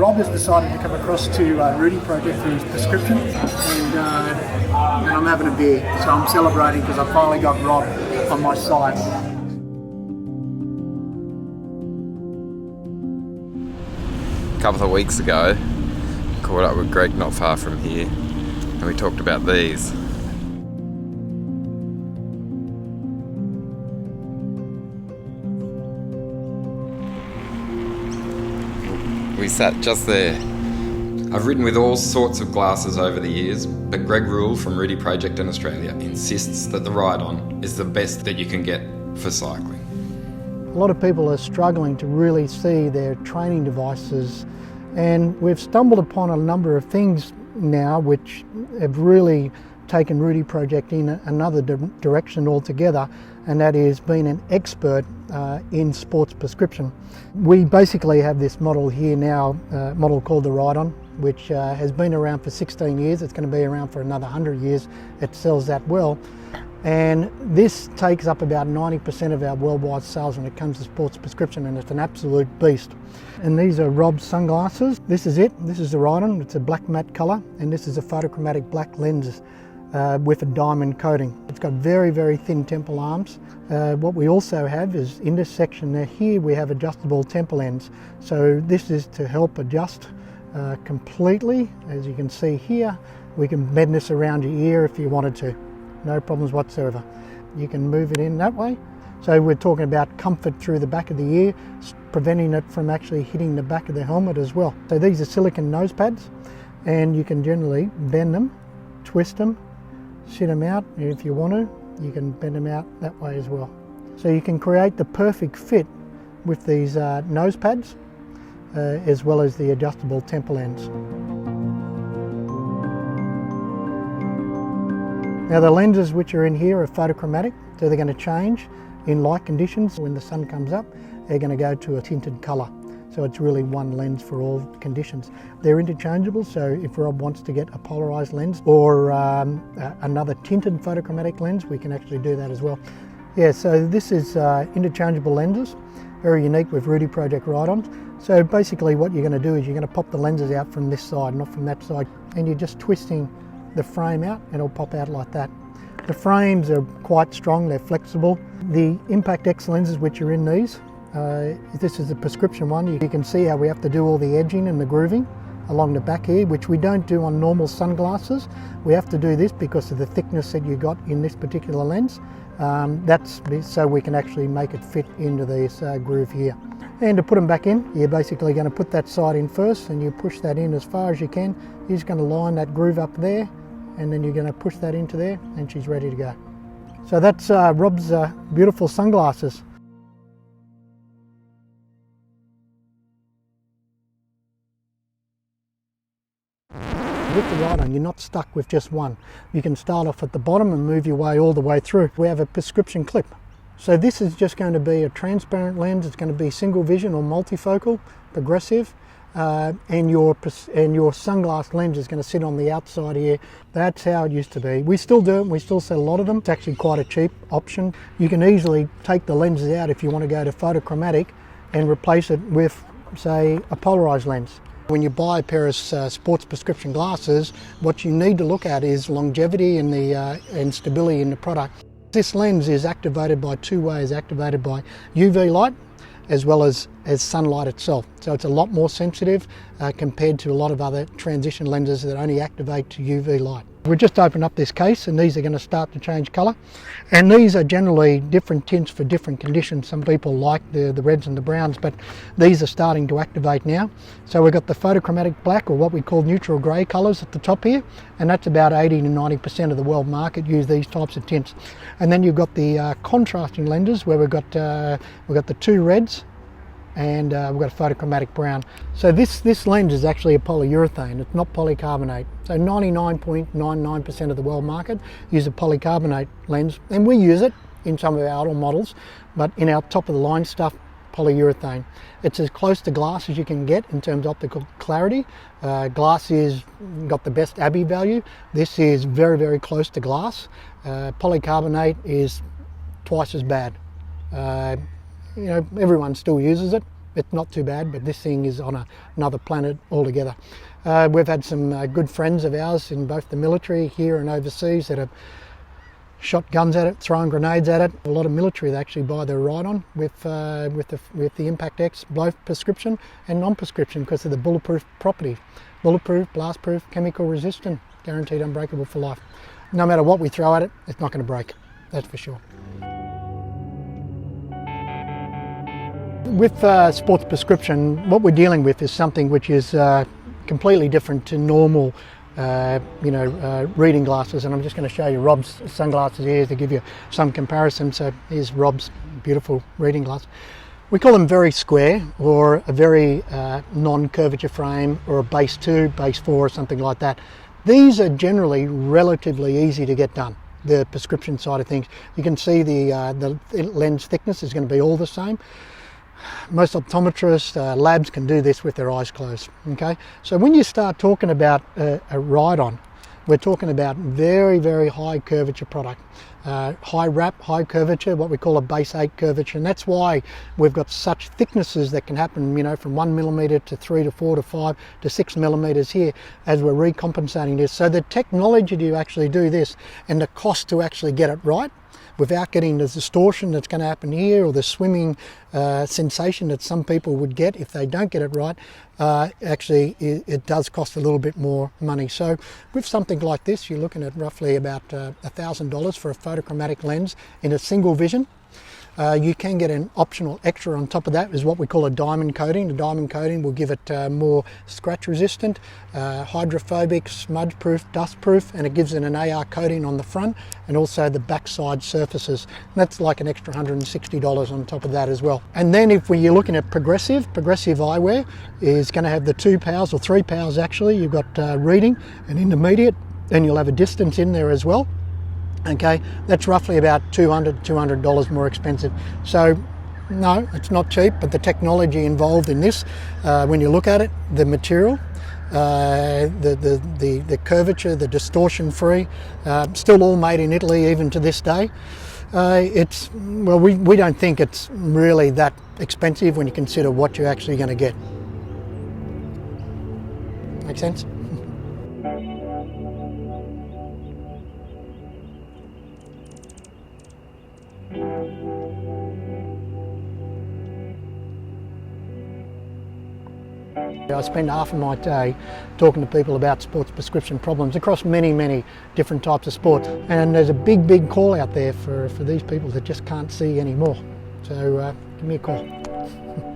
Rob has decided to come across to Rudy Project for his prescription, and I'm having a beer, so I'm celebrating because I finally got Rob on my side. A couple of weeks ago, caught up with Greg not far from here, and we talked about these. We sat just there. I've ridden with all sorts of glasses over the years, but Greg Rule from Rudy Project in Australia insists that the Rydon is the best that you can get for cycling. A lot of people are struggling to really see their training devices, and we've stumbled upon a number of things now which have really taken Rudy Project in another direction altogether, and that is being an expert in sports prescription. We basically have this model here now, a model called the Rydon, which has been around for 16 years. It's going to be around for another 100 years. It sells that well. And this takes up about 90% of our worldwide sales when it comes to sports prescription, and it's an absolute beast. And these are Rob's sunglasses. This is it. This is the Rydon. It's a black matte colour, and this is a photochromatic black lens with a diamond coating. It's got very, very thin temple arms. What we also have is in this section there, here we have adjustable temple ends. So this is to help adjust completely. As you can see here, we can bend this around your ear if you wanted to. No problems whatsoever. You can move it in that way. So we're talking about comfort through the back of the ear, preventing it from actually hitting the back of the helmet as well. So these are silicone nose pads, and you can generally bend them, twist them, sit them out, and if you want to, you can bend them out that way as well. So you can create the perfect fit with these nose pads as well as the adjustable temple ends. Now the lenses which are in here are photochromatic, so they're going to change in light conditions. When the sun comes up, they're going to go to a tinted colour. So it's really one lens for all conditions. They're interchangeable, so if Rob wants to get a polarised lens or another tinted photochromatic lens, we can actually do that as well. Yeah, so this is interchangeable lenses, very unique with Rudy Project Rydons. So basically what you're going to do is you're going to pop the lenses out from this side, not from that side, and you're just twisting the frame out and it'll pop out like that. The frames are quite strong, they're flexible. The Impact X lenses which are in these, this is the prescription one. You can see how we have to do all the edging and the grooving along the back here, which we don't do on normal sunglasses. We have to do this because of the thickness that you got in this particular lens. That's so we can actually make it fit into this groove here. And to put them back in, you're basically going to put that side in first and you push that in as far as you can. You're just going to line that groove up there, and then you're going to push that into there, and she's ready to go. So that's Rob's beautiful sunglasses. With the Rydon, you're not stuck with just one. You can start off at the bottom and move your way all the way through. We have a prescription clip. So this is just going to be a transparent lens. It's going to be single vision or multifocal, progressive. And your sunglass lens is going to sit on the outside here. That's how it used to be. We still do it, we still sell a lot of them. It's actually quite a cheap option. You can easily take the lenses out if you want to go to photochromatic and replace it with, say, a polarised lens. When you buy a pair of sports prescription glasses, what you need to look at is longevity and and stability in the product. This lens is activated by two ways, activated by UV light as well as sunlight itself. So it's a lot more sensitive compared to a lot of other transition lenses that only activate to UV light. We just opened up this case, and these are going to start to change colour. And these are generally different tints for different conditions. Some people like the reds and the browns, but these are starting to activate now. So we've got the photochromatic black, or what we call neutral grey colours at the top here, and that's about 80 to 90% of the world market use these types of tints. And then you've got the contrasting lenses where we've got the two reds, and we've got a photochromatic brown. So this lens is actually a polyurethane, it's not polycarbonate. So 99.99% of the world market use a polycarbonate lens, and we use it in some of our older models, but in our top of the line stuff, polyurethane. It's as close to glass as you can get in terms of optical clarity. Glass is got the best Abbey value. This is very, very close to glass. Polycarbonate is twice as bad. You know, everyone still uses it, It's not too bad, but this thing is on another planet altogether. We've had some good friends of ours in both the military here and overseas that have shot guns at it, thrown grenades at it. A lot of military that actually buy their Rydon with the Impact X, both prescription and non-prescription, because of the bulletproof property. Bulletproof, blast-proof, chemical resistant, guaranteed unbreakable for life. No matter what we throw at it, it's not going to break, that's for sure. With sports prescription, what we're dealing with is something which is completely different to normal reading glasses, and I'm just going to show you Rob's sunglasses here to give you some comparison. So here's Rob's beautiful reading glass. We call them very square, or a very non-curvature frame, or a base 2, base 4, or something like that. These are generally relatively easy to get done. The prescription side of things, you can see the lens thickness is going to be all the same. Most optometrists, labs can do this with their eyes closed. Okay, so when you start talking about a Rydon, we're talking about very, very high curvature product, high wrap, high curvature, what we call a base 8 curvature, and that's why we've got such thicknesses that can happen, from 1 millimeter to 3 to 4 to 5 to 6 millimeters here as we're recompensating this. So the technology to actually do this and the cost to actually get it right, without getting the distortion that's going to happen here, or the swimming sensation that some people would get if they don't get it right, actually it does cost a little bit more money. So with something like this, you're looking at roughly about $1,000 for a photochromatic lens in a single vision. You can get an optional extra on top of that, is what we call a diamond coating. The diamond coating will give it more scratch resistant, hydrophobic, smudge proof, dust proof, and it gives it an AR coating on the front and also the backside surfaces. And that's like an extra $160 on top of that as well. And then if you're looking at progressive eyewear is going to have the 2 powers, or 3 powers actually. You've got reading and intermediate, and you'll have a distance in there as well. Okay, that's roughly about $200 more expensive. So no, it's not cheap, but the technology involved in this, when you look at it, the material, the curvature, the distortion free, still all made in Italy even to this day. We don't think it's really that expensive when you consider what you're actually going to get. Make sense? I spend half of my day talking to people about sports prescription problems across many different types of sports, and there's a big call out there for these people that just can't see anymore. So give me a call.